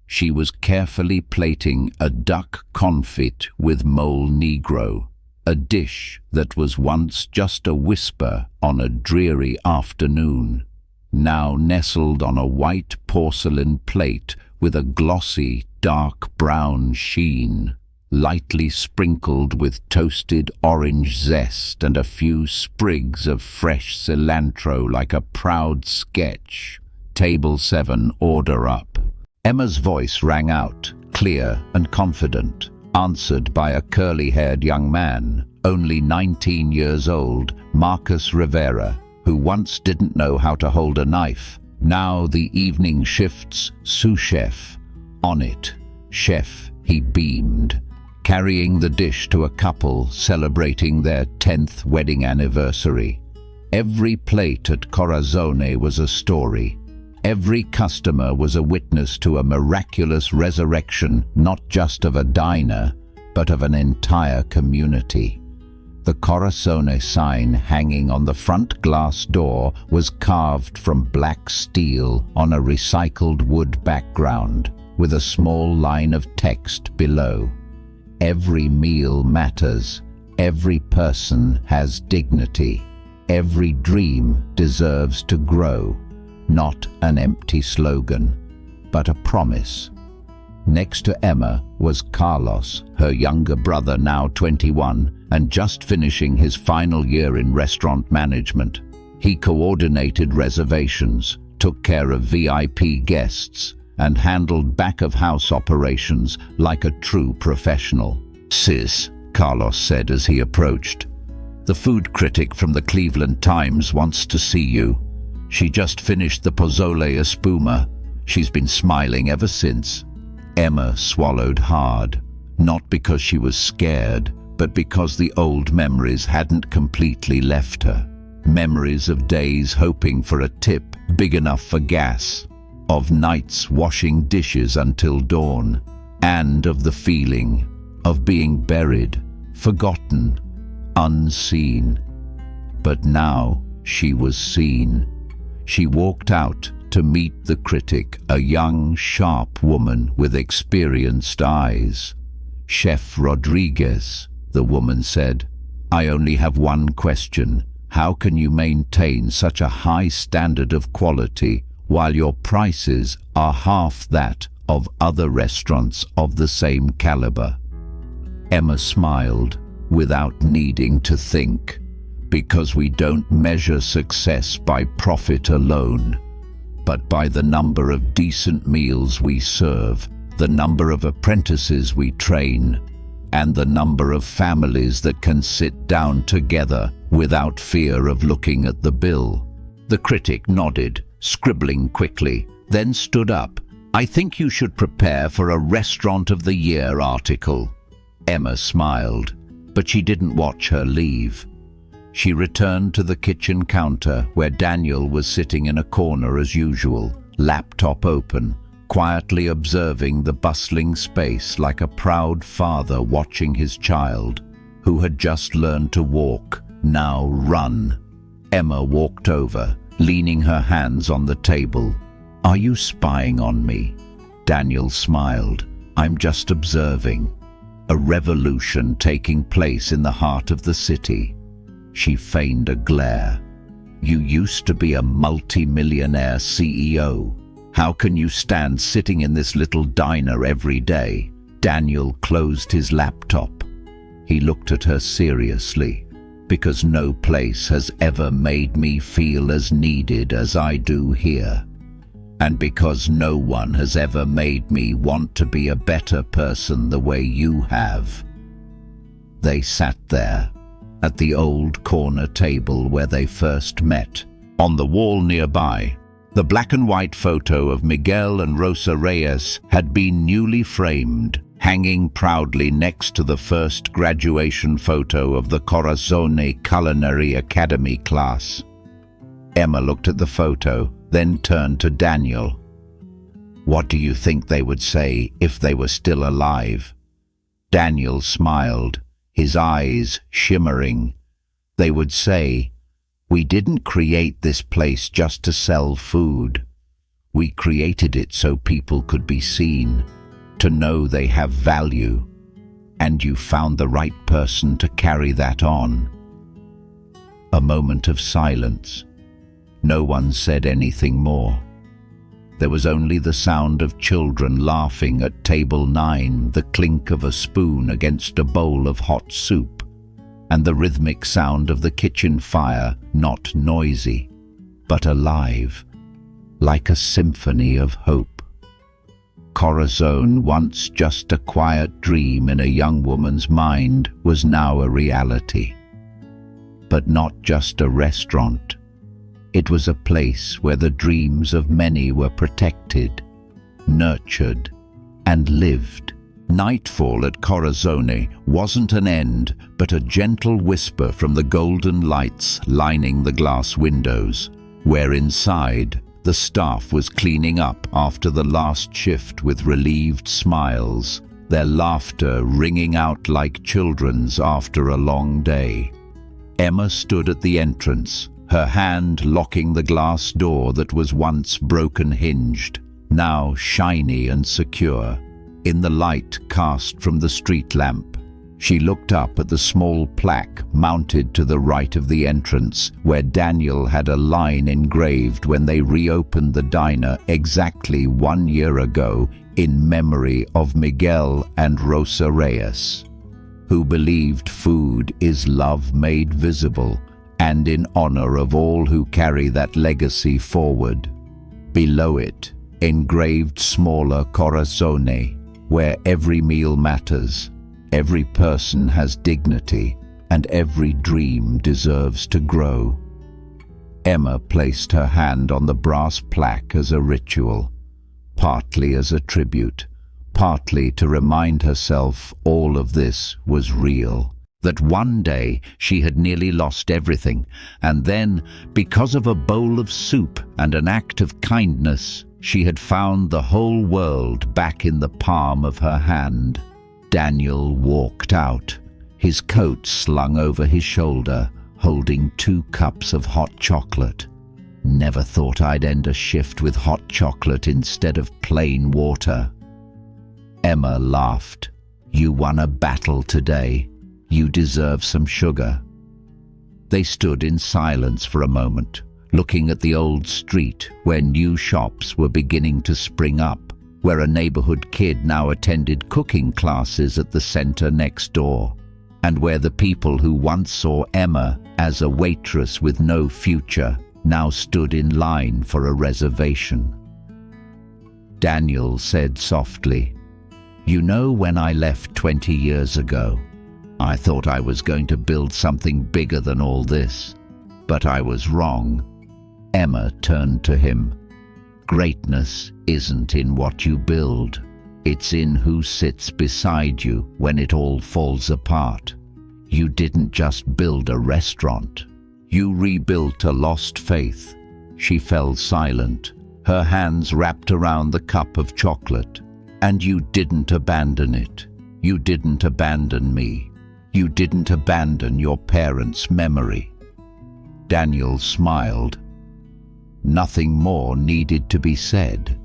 She was carefully plating a duck confit with mole negro, a dish that was once just a whisper on a dreary afternoon, now nestled on a white porcelain plate with a glossy, dark brown sheen, lightly sprinkled with toasted orange zest and a few sprigs of fresh cilantro like a proud sketch. "Table 7, order up." Emma's voice rang out, clear and confident, answered by a curly-haired young man, only 19 years old, Marcus Rivera, who once didn't know how to hold a knife. Now the evening shift's sous chef. On it, chef, he beamed, carrying the dish to a couple celebrating their 10th wedding anniversary. Every plate at Corazon was a story. Every customer was a witness to a miraculous resurrection, not just of a diner, but of an entire community. The Corazon sign hanging on the front glass door was carved from black steel on a recycled wood background, with a small line of text below. Every meal matters. Every person has dignity. Every dream deserves to grow. Not an empty slogan, but a promise. Next to Emma was Carlos, her younger brother, now 21, and just finishing his final year in restaurant management. He coordinated reservations, took care of VIP guests, and handled back-of-house operations like a true professional. "Sis," Carlos said as he approached, "the food critic from the Cleveland Times wants to see you. She just finished the pozole espuma. She's been smiling ever since." Emma swallowed hard, not because she was scared, but because the old memories hadn't completely left her. Memories of days hoping for a tip big enough for gas, of nights washing dishes until dawn, and of the feeling of being buried, forgotten, unseen. But now she was seen. She walked out to meet the critic, a young, sharp woman with experienced eyes. "Chef Rodriguez," the woman said, "I only have one question. How can you maintain such a high standard of quality while your prices are half that of other restaurants of the same caliber?" Emma smiled without needing to think. "Because we don't measure success by profit alone, but by the number of decent meals we serve, the number of apprentices we train, and the number of families that can sit down together without fear of looking at the bill." The critic nodded, scribbling quickly, then stood up. "I think you should prepare for a Restaurant of the Year article." Emma smiled, but she didn't watch her leave. She returned to the kitchen counter where Daniel was sitting in a corner as usual, laptop open, quietly observing the bustling space like a proud father watching his child, who had just learned to walk, now run. Emma walked over, leaning her hands on the table. "Are you spying on me?" Daniel smiled. "I'm just observing. A revolution taking place in the heart of the city." She feigned a glare. You used to be a multi-millionaire CEO. How can you stand sitting in this little diner every day?" Daniel closed his laptop. He looked at her seriously. "Because no place has ever made me feel as needed as I do here. And because no one has ever made me want to be a better person the way you have." They sat there, at the old corner table where they first met. On the wall nearby, the black and white photo of Miguel and Rosa Reyes had been newly framed, hanging proudly next to the first graduation photo of the Corazone Culinary Academy class. Emma looked at the photo, then turned to Daniel. "What do you think they would say if they were still alive?" Daniel smiled, his eyes shimmering. "They would say, 'We didn't create this place just to sell food. We created it so people could be seen, to know they have value, and you found the right person to carry that on.'" A moment of silence. No one said anything more. There was only the sound of children laughing at table 9, the clink of a spoon against a bowl of hot soup, and the rhythmic sound of the kitchen fire, not noisy, but alive, like a symphony of hope. Corazon, once just a quiet dream in a young woman's mind, was now a reality. But not just a restaurant. It was a place where the dreams of many were protected, nurtured, and lived. Nightfall at Corazone wasn't an end, but a gentle whisper from the golden lights lining the glass windows, where inside the staff was cleaning up after the last shift with relieved smiles, their laughter ringing out like children's after a long day. Emma stood at the entrance, her hand locking the glass door that was once broken-hinged, now shiny and secure. In the light cast from the street lamp, she looked up at the small plaque mounted to the right of the entrance, where Daniel had a line engraved when they reopened the diner exactly 1 year ago in memory of Miguel and Rosa Reyes, who believed food is love made visible, and in honor of all who carry that legacy forward. Below it, engraved smaller Corazone, where every meal matters, every person has dignity, and every dream deserves to grow. Emma placed her hand on the brass plaque as a ritual, partly as a tribute, partly to remind herself all of this was real. That one day she had nearly lost everything, and then, because of a bowl of soup and an act of kindness, she had found the whole world back in the palm of her hand. Daniel walked out, his coat slung over his shoulder, holding 2 cups of hot chocolate. "Never thought I'd end a shift with hot chocolate instead of plain water." Emma laughed. "You won a battle today. You deserve some sugar." They stood in silence for a moment, looking at the old street where new shops were beginning to spring up, where a neighborhood kid now attended cooking classes at the center next door, and where the people who once saw Emma as a waitress with no future now stood in line for a reservation. Daniel said softly, "You know, when I left 20 years ago, I thought I was going to build something bigger than all this, but I was wrong." Emma turned to him. "Greatness isn't in what you build. It's in who sits beside you when it all falls apart. You didn't just build a restaurant. You rebuilt a lost faith." She fell silent, her hands wrapped around the cup of chocolate. "And you didn't abandon it. You didn't abandon me. You didn't abandon your parents' memory." Daniel smiled. Nothing more needed to be said.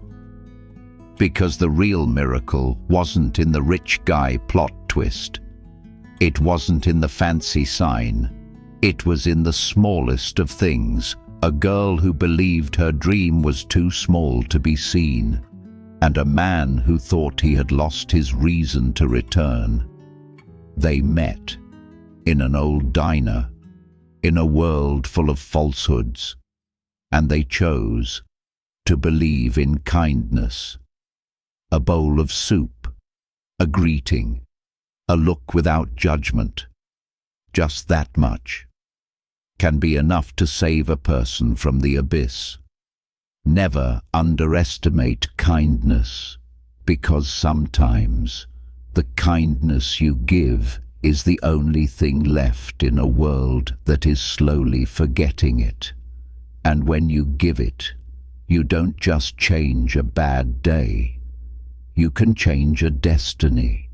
Because the real miracle wasn't in the rich guy plot twist. It wasn't in the fancy sign. It was in the smallest of things, a girl who believed her dream was too small to be seen, and a man who thought he had lost his reason to return. They met in an old diner, in a world full of falsehoods, and they chose to believe in kindness. A bowl of soup, a greeting, a look without judgment, just that much, can be enough to save a person from the abyss. Never underestimate kindness, because sometimes the kindness you give is the only thing left in a world that is slowly forgetting it. And when you give it, you don't just change a bad day. You can change a destiny.